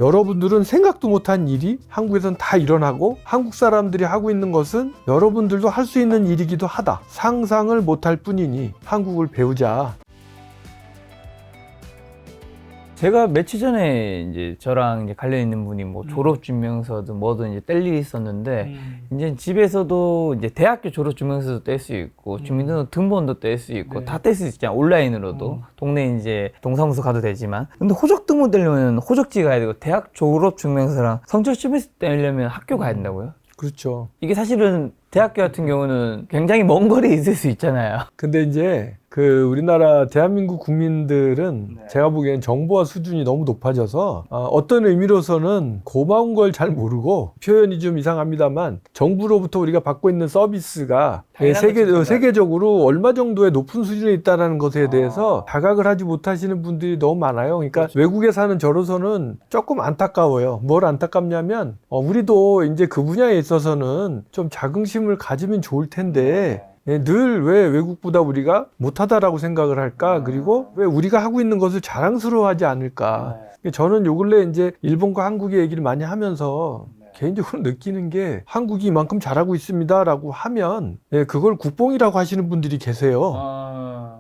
여러분들은 생각도 못한 일이 한국에선 다 일어나고 한국 사람들이 하고 있는 것은 여러분들도 할 수 있는 일이기도 하다. 상상을 못할 뿐이니 한국을 배우자. 제가 며칠 전에 이제 저랑 이제 관련 있는 분이 뭐 졸업증명서든 뭐든 이제 뗄 일이 있었는데 이제 집에서도 이제 대학교 졸업증명서도 뗄 수 있고 주민등록번호도 뗄 수 있고 다 뗄 수 있잖아요. 온라인으로도 동네 이제 동사무소 가도 되지만 근데 호적 등본 떼려면 호적지 가야 되고 대학 졸업증명서랑 성적증명서 떼려면 학교 가야 된다고요? 그렇죠. 이게 사실은 대학교 같은 경우는 굉장히 먼 거리에 있을 수 있잖아요. 근데 이제 우리나라 대한민국 국민들은 제가 보기엔 정보화 수준이 너무 높아져서 어떤 의미로서는 고마운 걸 잘 모르고, 표현이 좀 이상합니다만 정부로부터 우리가 받고 있는 서비스가 세계적으로 얼마 정도의 높은 수준에 있다는 것에 대해서 자각을 하지 못하시는 분들이 너무 많아요. 그러니까 그렇죠. 외국에 사는 저로서는 조금 안타까워요. 뭘 안타깝냐면 우리도 이제 그 분야에 있어서는 좀 자긍심을 가지면 좋을 텐데 늘 왜 외국보다 우리가 못하다라고 생각을 할까? 그리고 왜 우리가 하고 있는 것을 자랑스러워하지 않을까? 저는 요 근래 이제 일본과 한국의 얘기를 많이 하면서 개인적으로 느끼는 게, 한국이 이만큼 잘하고 있습니다라고 하면 그걸 국뽕이라고 하시는 분들이 계세요.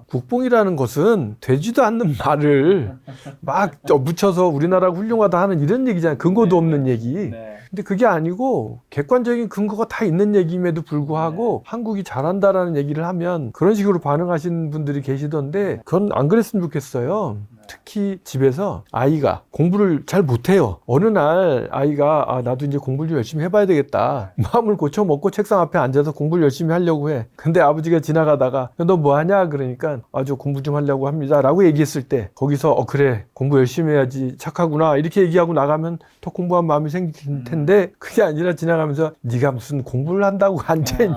국뽕이라는 것은 되지도 않는 말을 막 묻혀서 우리나라가 훌륭하다 하는 이런 얘기잖아요. 근거도 없는 얘기. 근데 그게 아니고 객관적인 근거가 다 있는 얘기임에도 불구하고 한국이 잘한다라는 얘기를 하면 그런 식으로 반응하시는 분들이 계시던데, 그건 안 그랬으면 좋겠어요. 특히 집에서 아이가 공부를 잘 못해요. 어느 날 아이가 나도 이제 공부를 좀 열심히 해봐야 되겠다, 마음을 고쳐먹고 책상 앞에 앉아서 공부를 열심히 하려고 해. 근데 아버지가 지나가다가 너 뭐 하냐 그러니까 저 공부 좀 하려고 합니다 라고 얘기했을 때, 거기서 그래 공부 열심히 해야지, 착하구나 이렇게 얘기하고 나가면 더 공부한 마음이 생길 텐데, 그게 아니라 지나가면서 네가 무슨 공부를 한다고 앉아있니,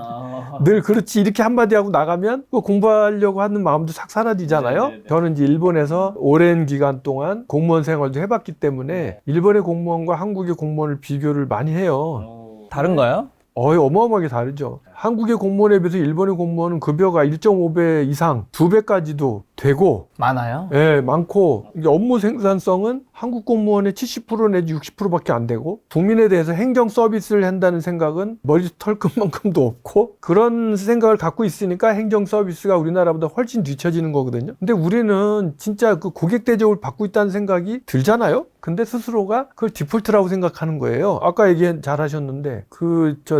늘 그렇지 이렇게 한마디 하고 나가면 공부하려고 하는 마음도 싹 사라지잖아요. 저는 이제 일본에서 오랜 기간 동안 공무원 생활도 해봤기 때문에 일본의 공무원과 한국의 공무원을 비교를 많이 해요. 다른가요? 어마어마하게 다르죠. 한국의 공무원에 비해서 일본의 공무원은 급여가 1.5배 이상, 2배까지도 되고 많아요? 많고, 업무 생산성은 한국 공무원의 70% 내지 60%밖에 안 되고, 국민에 대해서 행정 서비스를 한다는 생각은 머리 털끝만큼도 없고, 그런 생각을 갖고 있으니까 행정 서비스가 우리나라보다 훨씬 뒤처지는 거거든요. 근데 우리는 진짜 그 고객 대접을 받고 있다는 생각이 들잖아요. 근데 스스로가 그걸 디폴트라고 생각하는 거예요. 아까 얘기 잘 하셨는데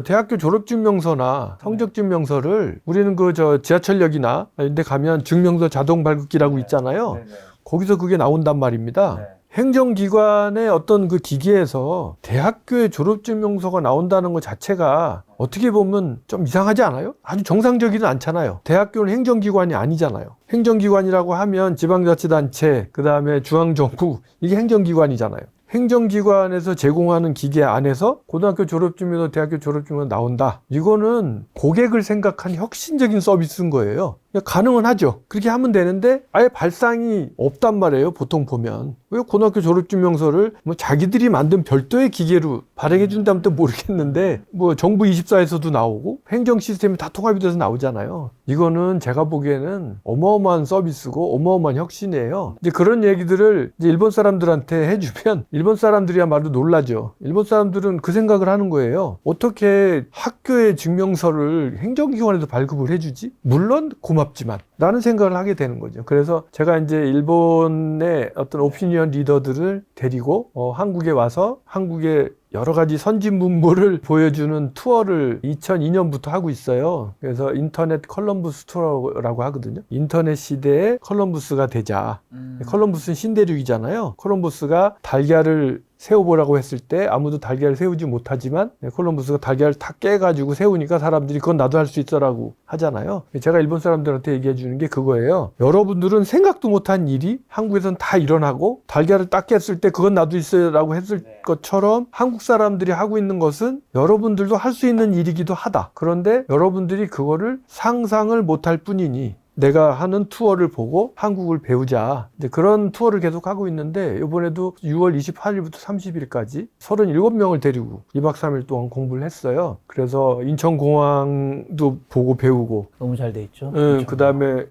대학교 졸업증명서나 성적증명서를 우리는 지하철역이나 이런 데 가면 증명서 자동 발급기라고 있잖아요. 거기서 그게 나온단 말입니다. 행정기관의 어떤 그 기계에서 대학교의 졸업증명서가 나온다는 것 자체가 어떻게 보면 좀 이상하지 않아요? 아주 정상적이진 않잖아요. 대학교는 행정기관이 아니잖아요. 행정기관이라고 하면 지방자치단체, 그 다음에 중앙정부, 이게 행정기관이잖아요. 행정기관에서 제공하는 기계 안에서 고등학교 졸업증명서, 대학교 졸업증명서 나온다. 이거는 고객을 생각한 혁신적인 서비스인 거예요. 가능은 하죠. 그렇게 하면 되는데 아예 발상이 없단 말이에요. 보통 보면. 왜 고등학교 졸업증명서를 자기들이 만든 별도의 기계로 발행해 준다면 또 모르겠는데, 정부 24에서도 나오고 행정 시스템이 다 통합이 돼서 나오잖아요. 이거는 제가 보기에는 어마어마한 서비스고 어마어마한 혁신이에요. 이제 그런 얘기들을 이제 일본 사람들한테 해주면 일본 사람들이야말로 놀라죠. 일본 사람들은 그 생각을 하는 거예요. 어떻게 학교의 증명서를 행정기관에서 발급을 해주지? 물론 고맙지만 라는 생각을 하게 되는 거죠. 그래서 제가 이제 일본의 어떤 오피니언 리더들을 데리고 한국에 와서 한국의 여러 가지 선진 문물을 보여주는 투어를 2002년부터 하고 있어요. 그래서 인터넷 컬럼부스 투어라고 하거든요. 인터넷 시대의 컬럼부스가 되자. 컬럼부스는 신대륙이잖아요. 컬럼부스가 달걀을 세워보라고 했을 때 아무도 달걀을 세우지 못하지만 콜럼부스가 달걀을 다 깨가지고 세우니까 사람들이 그건 나도 할 수 있어라고 하잖아요. 제가 일본 사람들한테 얘기해 주는 게 그거예요. 여러분들은 생각도 못한 일이 한국에선 다 일어나고, 달걀을 딱 깼을 때 그건 나도 있어라고 했을 것처럼 한국 사람들이 하고 있는 것은 여러분들도 할 수 있는 일이기도 하다. 그런데 여러분들이 그거를 상상을 못할 뿐이니 내가 하는 투어를 보고 한국을 배우자. 이제 그런 투어를 계속 하고 있는데 이번에도 6월 28일부터 30일까지 37명을 데리고 2박 3일 동안 공부를 했어요. 그래서 인천공항도 보고 배우고 너무 잘 돼 있죠. 그다음에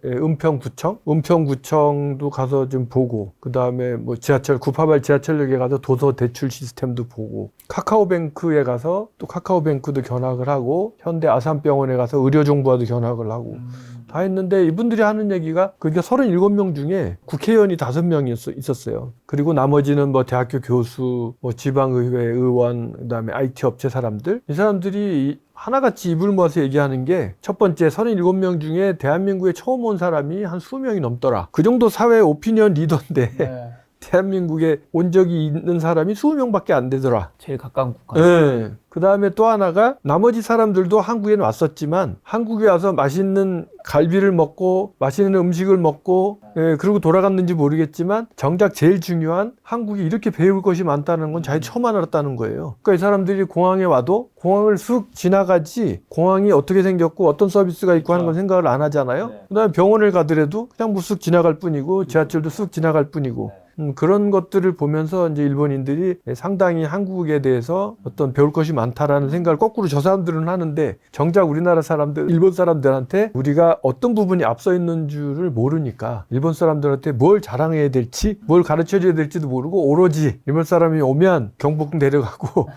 은평구청도 가서 좀 보고 그다음에 뭐 지하철 구파발 지하철역에 가서 도서 대출 시스템도 보고 카카오뱅크에 가서 또 카카오뱅크도 견학을 하고 현대 아산병원에 가서 의료정보와도 견학을 하고 다 했는데 이분들이 하는 얘기가 그게 37명 중에 국회의원이 5명이 있었어요. 그리고 나머지는 뭐 대학교 교수, 뭐 지방의회 의원, 그다음에 IT 업체 사람들. 이 사람들이 하나같이 입을 모아서 얘기하는 게 첫 번째 37명 중에 대한민국에 처음 온 사람이 한 20명이 넘더라. 그 정도 사회 오피니언 리더인데 네. 대한민국에 온 적이 있는 사람이 20명밖에 안 되더라. 제일 가까운 국가. 네. 그 다음에 또 하나가 나머지 사람들도 한국에는 왔었지만 한국에 와서 맛있는 갈비를 먹고 맛있는 음식을 먹고 그리고 돌아갔는지 모르겠지만 정작 제일 중요한 한국이 이렇게 배울 것이 많다는 건 자기 처음 알았다는 거예요. 그러니까 이 사람들이 공항에 와도 공항을 쑥 지나가지 공항이 어떻게 생겼고 어떤 서비스가 있고 하는 건 생각을 안 하잖아요. 그 다음에 병원을 가더라도 그냥 뭐 쑥 지나갈 뿐이고 지하철도 쑥 지나갈 뿐이고 그런 것들을 보면서 이제 일본인들이 상당히 한국에 대해서 어떤 배울 것이 많다라는 생각을 거꾸로 저 사람들은 하는데 정작 우리나라 사람들, 일본 사람들한테 우리가 어떤 부분이 앞서 있는 줄을 모르니까 일본 사람들한테 뭘 자랑해야 될지 뭘 가르쳐줘야 될지도 모르고 오로지 일본 사람이 오면 경복 데려가고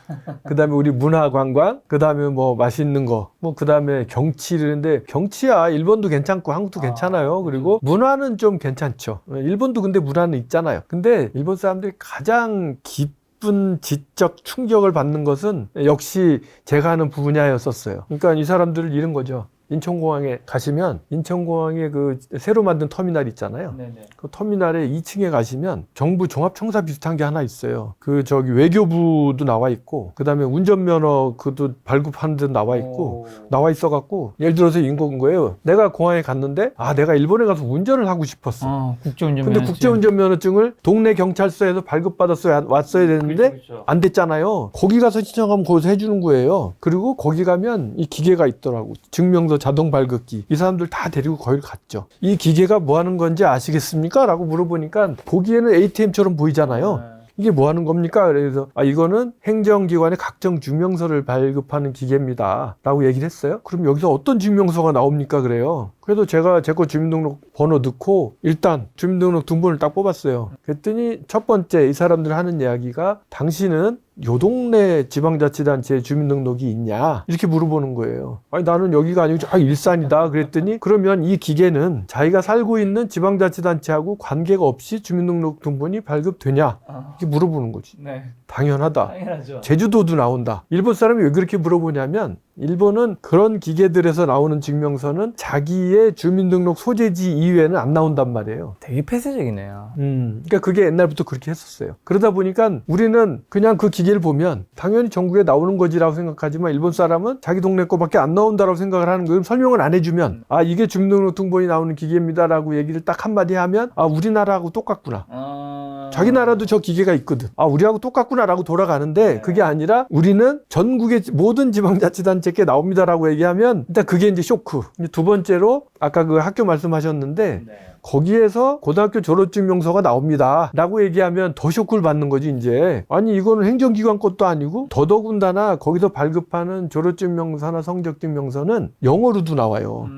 그 다음에 우리 문화 관광 그 다음에 뭐 맛있는 거 뭐 그 다음에 경치 이러는데 경치야 일본도 괜찮고 한국도 괜찮아요. 그리고 문화는 좀 괜찮죠. 일본도 근데 문화는 있잖아요. 근데 일본 사람들이 가장 깊은 지적 충격을 받는 것은 역시 제가 하는 분야였었어요. 그러니까 이 사람들을 잃은 거죠. 인천공항에 가시면 인천공항에 그 새로 만든 터미널 있잖아요. 네네. 그 터미널에 2층에 가시면 정부 종합청사 비슷한 게 하나 있어요. 그 저기 외교부도 나와 있고 그다음에 운전면허 그도 발급하는 데 나와 있고 나와 있어 갖고 예를 들어서 인건 거예요. 내가 공항에 갔는데 내가 일본에 가서 운전을 하고 싶었어. 국제운전면허증. 근데 국제운전면허증을 동네 경찰서에서 발급받았어야 왔어야 되는데 그렇죠. 안 됐잖아요. 거기 가서 신청하면 거기서 해주는 거예요. 그리고 거기 가면 이 기계가 있더라고. 증명서 자동 발급기. 이 사람들 다 데리고 거기를 갔죠. 이 기계가 뭐 하는 건지 아시겠습니까? 라고 물어보니까 보기에는 ATM처럼 보이잖아요. 이게 뭐 하는 겁니까? 그래서 이거는 행정기관의 각종 증명서를 발급하는 기계입니다. 라고 얘기를 했어요. 그럼 여기서 어떤 증명서가 나옵니까? 그래요. 그래도 제가 제 거 주민등록 번호 넣고 일단 주민등록 등본을 딱 뽑았어요. 그랬더니 첫 번째 이 사람들 하는 이야기가 당신은 요 동네 지방자치단체에 주민등록이 있냐? 이렇게 물어보는 거예요. 아니 나는 여기가 아니고 일산이다. 그랬더니 그러면 이 기계는 자기가 살고 있는 지방자치단체하고 관계가 없이 주민등록 등본이 발급되냐? 이렇게 물어보는 거지. 네. 당연하다. 당연하죠. 제주도도 나온다. 일본 사람이 왜 그렇게 물어보냐면 일본은 그런 기계들에서 나오는 증명서는 자기의 주민등록 소재지 이외에는 안 나온단 말이에요. 되게 폐쇄적이네요. 그러니까 그게 옛날부터 그렇게 했었어요. 그러다 보니까 우리는 그냥 그 기계를 보면 당연히 전국에 나오는 거지라고 생각하지만 일본 사람은 자기 동네 거밖에 안 나온다라고 생각을 하는 거예요. 설명을 안 해주면 이게 주민등록 등본이 나오는 기계입니다라고 얘기를 딱 한마디 하면 우리나라하고 똑같구나. 자기 나라도 저 기계가 있거든. 우리하고 똑같구나라고 돌아가는데 그게 아니라 우리는 전국의 모든 지방자치단체께 나옵니다라고 얘기하면 일단 그게 이제 쇼크. 두 번째로 아까 그 학교 말씀하셨는데 거기에서 고등학교 졸업증명서가 나옵니다 라고 얘기하면 더 쇼크를 받는 거지 이제. 아니 이거는 행정기관 것도 아니고 더더군다나 거기서 발급하는 졸업증명서나 성적증명서는 영어로도 나와요.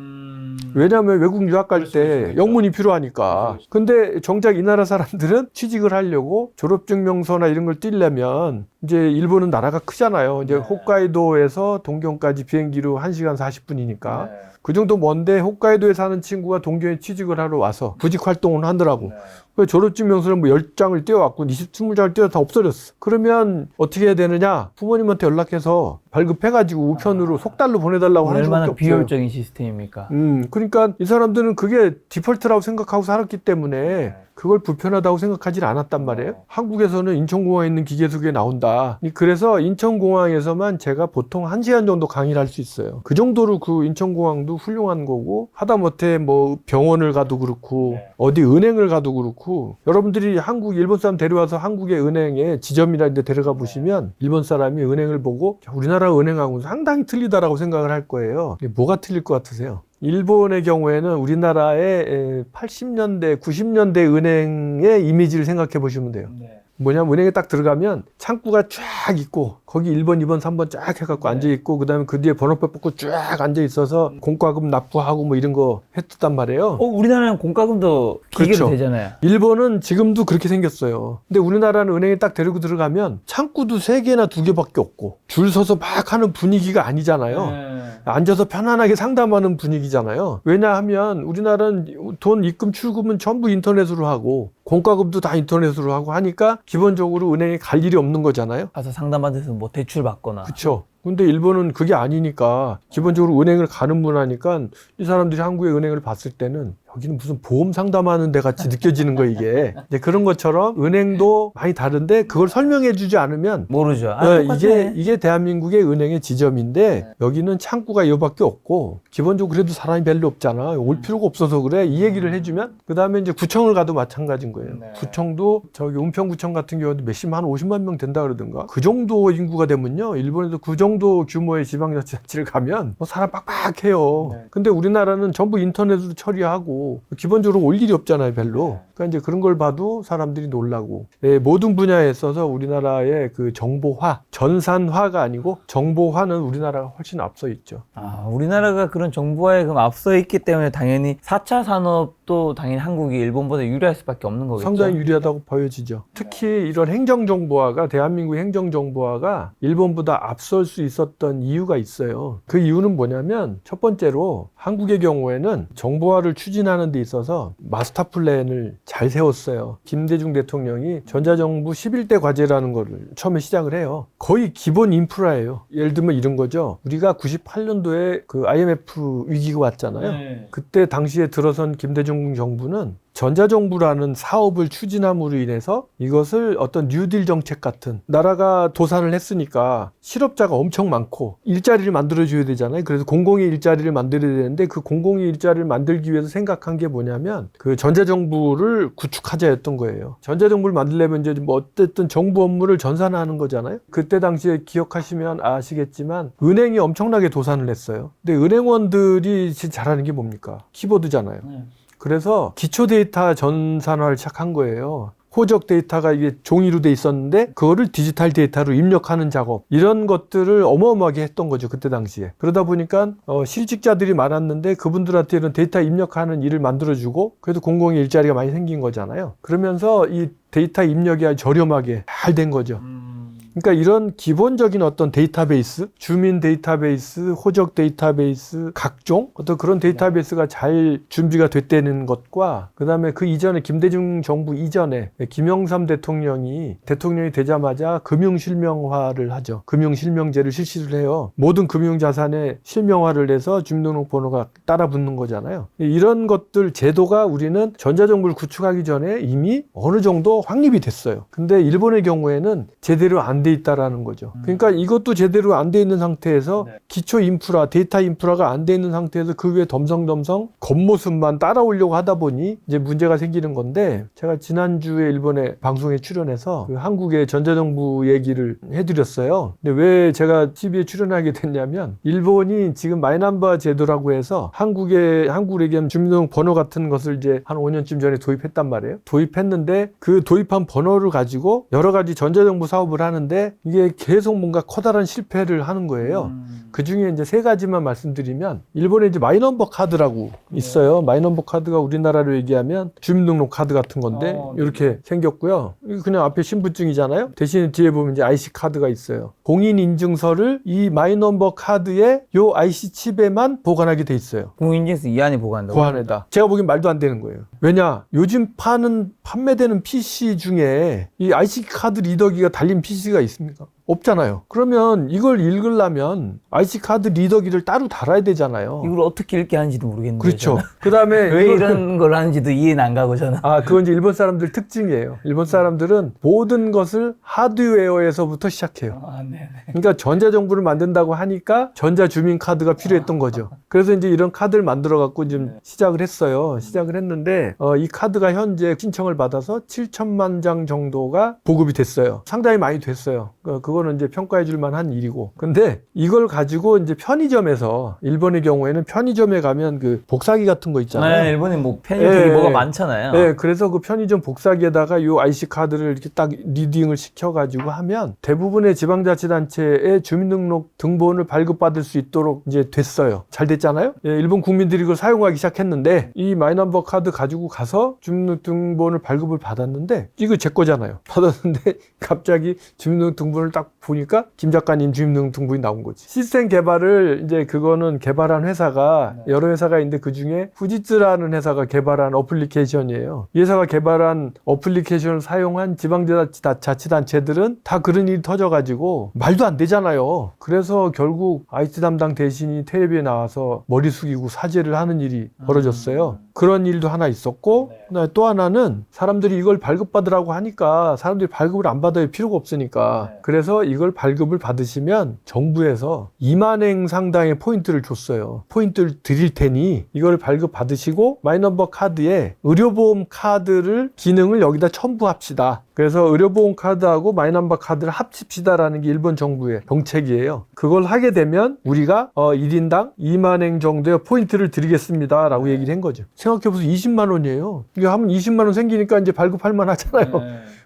왜냐하면 외국 유학 갈 때 영문이 필요하니까. 근데 정작 이 나라 사람들은 취직을 하려고 졸업증명서나 이런 걸 띄려면 이제 일본은 나라가 크잖아요. 이제 홋카이도에서 동경까지 비행기로 1시간 40분이니까 그 정도 먼데 홋카이도에 사는 친구가 동경에 취직을 하러 와서 구직 활동을 하더라고. 졸업증명서를 뭐 10장을 떼어왔고 20장을 떼어 다 없어졌어. 그러면 어떻게 해야 되느냐? 부모님한테 연락해서 발급해가지고 우편으로 속달로 보내달라고 하는 수밖에 얼마나 없어요. 비효율적인 시스템입니까? 그러니까 이 사람들은 그게 디폴트라고 생각하고 살았기 때문에 그걸 불편하다고 생각하지 않았단 말이에요. 한국에서는 인천공항에 있는 기계 속에 나온다. 그래서 인천공항에서만 제가 보통 1시간 정도 강의를 할 수 있어요. 그 정도로 그 인천공항도 훌륭한 거고 하다못해 뭐 병원을 가도 그렇고 어디 은행을 가도 그렇고 여러분들이 일본 사람 데려와서 한국의 은행에 지점이라는 데 데려가 보시면 일본 사람이 은행을 보고 우리나라 은행하고는 상당히 틀리다라고 생각을 할 거예요. 뭐가 틀릴 것 같으세요? 일본의 경우에는 우리나라의 80년대, 90년대 은행의 이미지를 생각해 보시면 돼요. 뭐냐면 은행에 딱 들어가면 창구가 쫙 있고 거기 1번, 2번, 3번 쫙 해갖고 앉아있고 그다음에 그 뒤에 번호표 뽑고 쫙 앉아있어서 공과금 납부하고 뭐 이런 거 했단 말이에요. 우리나라는 공과금도 기계로 그렇죠. 되잖아요. 일본은 지금도 그렇게 생겼어요. 근데 우리나라는 은행에 딱 데리고 들어가면 창구도 3개나 2개밖에 없고 줄 서서 막 하는 분위기가 아니잖아요. 앉아서 편안하게 상담하는 분위기잖아요. 왜냐하면 우리나라는 돈 입금 출금은 전부 인터넷으로 하고 공과금도 다 인터넷으로 하고 하니까 기본적으로 은행에 갈 일이 없는 거잖아요. 가서 상담받아서 뭐 대출 받거나. 그렇죠. 근데 일본은 그게 아니니까 기본적으로 은행을 가는 문화니까 이 사람들이 한국의 은행을 봤을 때는 여기는 무슨 보험 상담하는 데 같이 느껴지는 거 이게. 이제 그런 것처럼 은행도 많이 다른데 그걸 설명해 주지 않으면 모르죠. 이게 대한민국의 은행의 지점인데 여기는 창구가 이거밖에 없고 기본적으로 그래도 사람이 별로 없잖아. 올 필요가 없어서 그래. 이 얘기를 해주면 그 다음에 이제 구청을 가도 마찬가지인 거예요. 구청도 저기 은평구청 같은 경우도 몇십만 한 50만 명 된다 그러던가. 그 정도 인구가 되면요. 일본에도 그 정도 규모의 지방자치를 가면 뭐 사람 빡빡해요. 근데 우리나라는 전부 인터넷으로 처리하고 기본적으로 올 일이 없잖아요, 별로. 그러니까 이제 그런 걸 봐도 사람들이 놀라고. 모든 분야에 있어서 우리나라의 그 정보화, 전산화가 아니고 정보화는 우리나라가 훨씬 앞서 있죠. 우리나라가 그런 정보화에 그럼 앞서 있기 때문에 당연히 4차 산업도 당연히 한국이 일본보다 유리할 수밖에 없는 거겠죠. 상당히 유리하다고 보여지죠. 특히 이런 행정정보화가 대한민국 행정정보화가 일본보다 앞설 수 있었던 이유가 있어요. 그 이유는 뭐냐면 첫 번째로 한국의 경우에는 정보화를 추진하는 데 있어서 마스터 플랜을 잘 세웠어요. 김대중 대통령이 전자정부 11대 과제라는 거를 처음에 시작을 해요. 거의 기본 인프라예요. 예를 들면 이런 거죠. 우리가 98년도에 그 IMF 위기가 왔잖아요. 그때 당시에 들어선 김대중 정부는 전자정부라는 사업을 추진함으로 인해서 이것을 어떤 뉴딜 정책 같은 나라가 도산을 했으니까 실업자가 엄청 많고 일자리를 만들어줘야 되잖아요. 그래서 공공의 일자리를 만들어야 되는데 그 공공의 일자리를 만들기 위해서 생각한 게 뭐냐면 그 전자정부를 구축하자였던 거예요. 전자정부를 만들려면 이제 뭐 어쨌든 정부 업무를 전산화하는 거잖아요. 그때 당시에 기억하시면 아시겠지만 은행이 엄청나게 도산을 했어요. 근데 은행원들이 잘하는 게 뭡니까? 키보드잖아요. 그래서 기초 데이터 전산화를 시작한 거예요. 호적 데이터가 이게 종이로 돼 있었는데 그거를 디지털 데이터로 입력하는 작업 이런 것들을 어마어마하게 했던 거죠. 그때 당시에. 그러다 보니까 실직자들이 많았는데 그분들한테는 데이터 입력하는 일을 만들어주고 그래도 공공의 일자리가 많이 생긴 거잖아요. 그러면서 이 데이터 입력이 아주 저렴하게 잘 된 거죠. 그러니까 이런 기본적인 어떤 데이터베이스, 주민 데이터베이스, 호적 데이터베이스, 각종 어떤 그런 데이터베이스가 잘 준비가 됐다는 것과 그다음에 그 이전에 김대중 정부 이전에 김영삼 대통령이 되자마자 금융실명화를 하죠. 금융실명제를 실시를 해요. 모든 금융자산에 실명화를 해서 주민등록번호가 따라 붙는 거잖아요. 이런 것들 제도가 우리는 전자정부를 구축하기 전에 이미 어느 정도 확립이 됐어요. 근데 일본의 경우에는 제대로 안 돼 있다라는 거죠. 그러니까 이것도 제대로 안 돼 있는 상태에서 기초 인프라, 데이터 인프라가 안 돼 있는 상태에서 그 위에 덤성덤성 겉모습만 따라오려고 하다 보니 이제 문제가 생기는 건데 제가 지난주에 일본의 방송에 출연해서 그 한국의 전자정부 얘기를 해드렸어요. 근데 왜 제가 TV에 출연하게 됐냐면 일본이 지금 마이넘버 제도라고 해서 한국으로 얘기하면 주민등록번호 같은 것을 이제 한 5년쯤 전에 도입했단 말이에요. 도입했는데 그 도입한 번호를 가지고 여러 가지 전자정부 사업을 하는데 이게 계속 뭔가 커다란 실패를 하는 거예요. 그 중에 이제 3가지만 말씀드리면 일본에 이제 마이넘버 카드라고 있어요. 마이넘버 카드가 우리나라로 얘기하면 주민등록 카드 같은 건데 이렇게 생겼고요. 이거 그냥 앞에 신분증이잖아요. 대신 뒤에 보면 이제 IC 카드가 있어요. 공인인증서를 이 마이넘버 카드에 요 IC 칩에만 보관하게 돼 있어요. 공인인증서 이 안에 보관한다고? 그 안에다. 제가 보기엔 말도 안 되는 거예요. 왜냐? 요즘 판매되는 PC 중에 이 IC 카드 리더기가 달린 PC가 있습니까? 없잖아요. 그러면 이걸 읽으려면 IC카드 리더기를 따로 달아야 되잖아요. 이걸 어떻게 읽게 하는지도 모르겠는데. 그렇죠. 그 다음에 왜 이런 걸 하는지도 이해는 안 가고 저는. 그건 이제 일본 사람들 특징이에요. 일본 사람들은 모든 것을 하드웨어에서부터 시작해요. 네네. 그러니까 전자정부를 만든다고 하니까 전자주민카드가 필요했던 거죠. 그래서 이제 이런 카드를 만들어 갖고 좀 시작을 했어요. 시작을 했는데 이 카드가 현재 신청을 받아서 7천만 장 정도가 보급이 됐어요. 상당히 많이 됐어요. 그걸 일본은 이제 평가해 줄 만한 일이고. 근데 이걸 가지고 이제 편의점에서, 일본의 경우에는 편의점에 가면 그 복사기 같은 거 있잖아요. 네, 일본에 뭐 편의점 되게 뭐가 많잖아요. 네, 그래서 그 편의점 복사기에다가 요 IC 카드를 이렇게 딱 리딩을 시켜가지고 하면 대부분의 지방자치단체의 주민등록 등본을 발급받을 수 있도록 이제 됐어요. 잘 됐잖아요. 예, 일본 국민들이 이걸 사용하기 시작했는데 이 마이넘버 카드 가지고 가서 주민등록 등본을 발급을 받았는데 이거 제 거잖아요. 받았는데 갑자기 주민등록 등본을 딱 보니까 김 작가님 주민등록 등본이 나온 거지. 시스템 개발을 이제 그거는 개발한 회사가 여러 회사가 있는데 그 중에 후지츠라는 회사가 개발한 어플리케이션이에요. 이 회사가 개발한 어플리케이션을 사용한 지방자치단체들은 다 그런 일이 터져가지고 말도 안 되잖아요. 그래서 결국 IT 담당 대신이 텔레비에 나와서 머리 숙이고 사죄를 하는 일이 벌어졌어요. 그런 일도 하나 있었고 그다음에 또 하나는 사람들이 이걸 발급받으라고 하니까 사람들이 발급을 안 받아야 필요가 없으니까 그래서 이걸 발급을 받으시면 정부에서 2만엔 상당의 포인트를 줬어요. 포인트를 드릴 테니 이걸 발급 받으시고 마이넘버 카드에 의료보험 카드를 기능을 여기다 첨부합시다. 그래서 의료보험 카드하고 마이넘버 카드를 합칩시다라는 게 일본 정부의 정책이에요. 그걸 하게 되면 우리가 1인당 2만엔 정도의 포인트를 드리겠습니다 라고 얘기를 한 거죠. 생각해보세요. 20만 원이에요. 이게 하면 20만 원 생기니까 이제 발급할 만 하잖아요.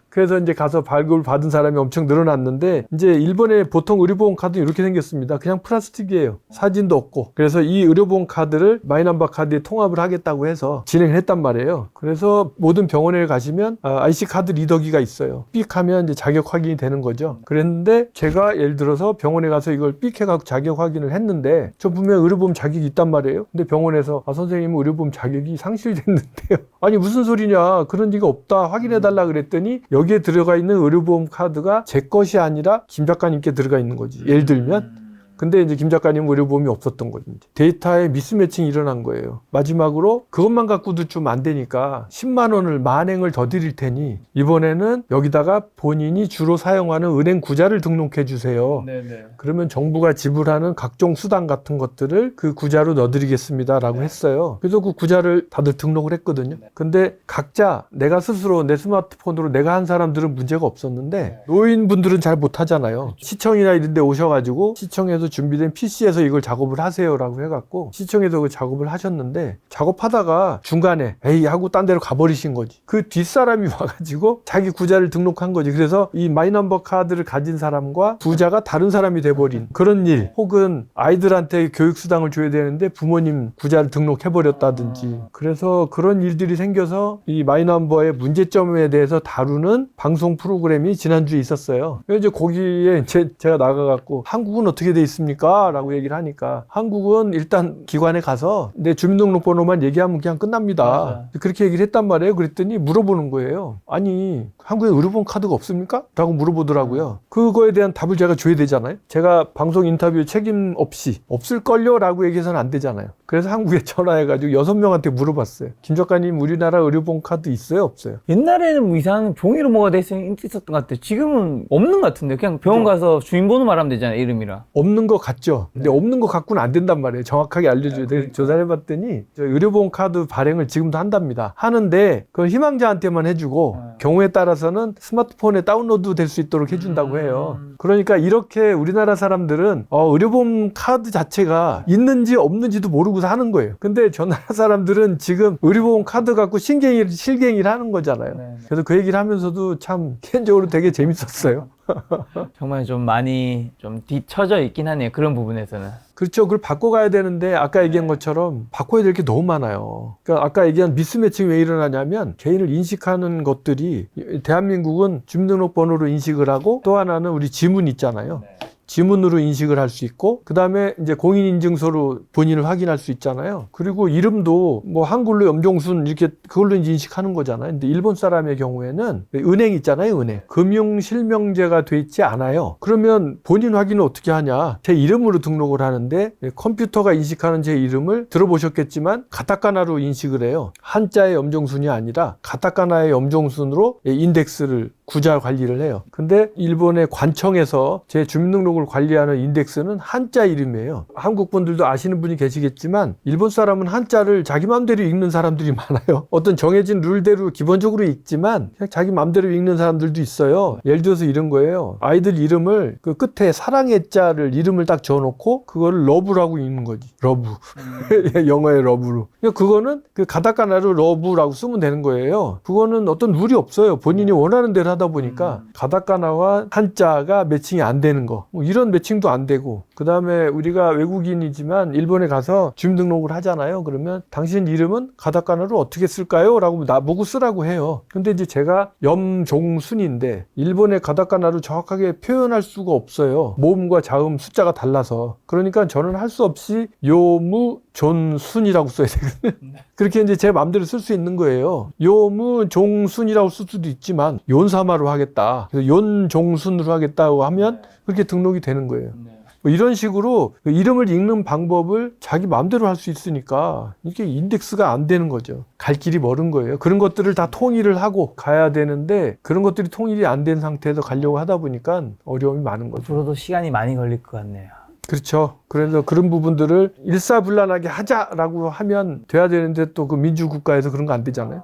그래서 이제 가서 발급을 받은 사람이 엄청 늘어났는데 이제 일본의 보통 의료보험 카드는 이렇게 생겼습니다. 그냥 플라스틱이에요. 사진도 없고. 그래서 이 의료보험 카드를 마이넘버 카드에 통합을 하겠다고 해서 진행을 했단 말이에요. 그래서 모든 병원에 가시면 IC 카드 리더기가 있어요. 삑 하면 이제 자격 확인이 되는 거죠. 그랬는데 제가 예를 들어서 병원에 가서 이걸 삑 해갖고 자격 확인을 했는데 저 분명 의료보험 자격이 있단 말이에요. 근데 병원에서 선생님 의료보험 자격이 상실됐는데요. 아니 무슨 소리냐. 그런 리가 없다. 확인해달라 그랬더니 여기에 들어가 있는 의료보험 카드가 제 것이 아니라 김 작가님께 들어가 있는 거지. 예를 들면 근데 이제 김 작가님은 의료보험이 없었던 거죠. 데이터에 미스매칭이 일어난 거예요. 마지막으로 그것만 갖고도 좀 안 되니까 10만 원을 만행을 더 드릴 테니 이번에는 여기다가 본인이 주로 사용하는 은행 구자를 등록해 주세요. 네네. 그러면 정부가 지불하는 각종 수당 같은 것들을 그 구자로 넣어드리겠습니다라고 했어요. 그래서 그 구자를 다들 등록을 했거든요. 근데 각자 내가 스스로 내 스마트폰으로 내가 한 사람들은 문제가 없었는데 노인분들은 잘 못하잖아요. 시청이나 이런 데 오셔가지고 시청에서 준비된 PC에서 이걸 작업을 하세요라고 해갖고 시청에서 그 작업을 하셨는데 작업하다가 중간에 에이 하고 딴 데로 가버리신 거지. 그 뒷사람이 와가지고 자기 구자를 등록한 거지. 그래서 이 마이넘버 카드를 가진 사람과 구자가 다른 사람이 돼버린 그런 일, 혹은 아이들한테 교육수당을 줘야 되는데 부모님 구자를 등록해버렸다든지. 그래서 그런 일들이 생겨서 이 마이넘버의 문제점에 대해서 다루는 방송 프로그램이 지난주에 있었어요. 그래서 이제 거기에 제가 나가갖고 한국은 어떻게 돼 있습니까? 라고 얘기를 하니까 한국은 일단 기관에 가서 내 주민등록번호만 얘기하면 그냥 끝납니다. 맞아. 그렇게 얘기를 했단 말이에요. 그랬더니 물어보는 거예요. 아니 한국에 의료보험 카드가 없습니까? 라고 물어보더라고요. 그거에 대한 답을 제가 줘야 되잖아요. 제가 방송 인터뷰 책임 없이 없을걸요? 라고 얘기해서는 안 되잖아요. 그래서 한국에 전화해가지고 6명한테 물어봤어요. 김 작가님 우리나라 의료보험 카드 있어요? 없어요? 옛날에는 뭐 이상한 종이로 뭐가 돼 있었던 것 같아요. 지금은 없는 것 같은데 그냥 병원 가서 주민번호 말하면 되잖아요. 이름이랑. 없는 것 같죠. 근데 없는 것 갖고는 안 된단 말이에요. 정확하게 알려줘야 돼. 조사를 해봤더니 의료보험 카드 발행을 지금도 한답니다. 하는데 그건 희망자한테만 해주고 경우에 따라서는 스마트폰에 다운로드 될 수 있도록 해준다고 해요. 그러니까 이렇게 우리나라 사람들은 의료보험 카드 자체가 있는지 없는지도 모르고 사는 거예요. 근데 저 나라 사람들은 지금 의료보험 카드 갖고 실갱이를 하는 거잖아요. 그래서 그 얘기를 하면서도 참 개인적으로 되게 재밌었어요. 정말 좀 많이 좀 뒤처져 있긴 하네요. 그런 부분에서는. 그렇죠. 그걸 바꿔가야 되는데 아까 얘기한 것처럼 바꿔야 될 게 너무 많아요. 그러니까 아까 얘기한 미스매칭이 왜 일어나냐면 개인을 인식하는 것들이 대한민국은 주민등록번호로 인식을 하고 또 하나는 우리 지문 있잖아요. 지문으로 인식을 할 수 있고 그 다음에 이제 공인인증서로 본인을 확인할 수 있잖아요. 그리고 이름도 뭐 한글로 염종순 이렇게 그걸로 이제 인식하는 거잖아요. 근데 일본 사람의 경우에는 은행 있잖아요. 은행. 금융실명제가 돼 있지 않아요. 그러면 본인 확인을 어떻게 하냐. 제 이름으로 등록을 하는데 컴퓨터가 인식하는 제 이름을 들어보셨겠지만 가타카나로 인식을 해요. 한자의 염종순이 아니라 가타카나의 염종순으로 인덱스를 구자 관리를 해요. 근데 일본의 관청에서 제 주민등록을 주민등록을 관리하는 인덱스는 한자 이름이에요. 한국 분들도 아시는 분이 계시겠지만 일본 사람은 한자를 자기 마음대로 읽는 사람들이 많아요. 어떤 정해진 룰대로 기본적으로 읽지만 그냥 자기 마음대로 읽는 사람들도 있어요. 예를 들어서 이런 거예요. 아이들 이름을 그 끝에 사랑의 자를 이름을 딱 적어놓고 그거를 러브라고 읽는 거지. 러브. 영어의 러브로. 그러니까 그거는 그 가타카나로 러브라고 쓰면 되는 거예요. 그거는 어떤 룰이 없어요. 본인이 원하는 대로 하다 보니까 가타카나와 한자가 매칭이 안 되는 거. 뭐 이런 매칭도 안 되고. 그 다음에 우리가 외국인이지만 일본에 가서 주민등록을 하잖아요. 그러면 당신 이름은 가타카나로 어떻게 쓸까요? 라고 나보고 쓰라고 해요. 근데 이제 제가 염종순인데 일본의 가타카나로 정확하게 표현할 수가 없어요. 모음과 자음 숫자가 달라서. 그러니까 저는 할 수 없이 요무존순이라고 써야 되거든요. 그렇게 이제 제 마음대로 쓸 수 있는 거예요. 요무종순이라고 쓸 수도 있지만 연사마로 하겠다. 그래서 연종순으로 하겠다고 하면 그렇게 등록이 되는 거예요. 뭐 이런 식으로 그 이름을 읽는 방법을 자기 마음대로 할 수 있으니까 이게 인덱스가 안 되는 거죠. 갈 길이 멀은 거예요. 그런 것들을 다 통일을 하고 가야 되는데 그런 것들이 통일이 안 된 상태에서 가려고 하다 보니까 어려움이 많은 거죠. 앞으로도 시간이 많이 걸릴 것 같네요. 그렇죠. 그래서 그런 부분들을 일사불란하게 하자라고 하면 돼야 되는데 또 그 민주국가에서 그런 거 안 되잖아요.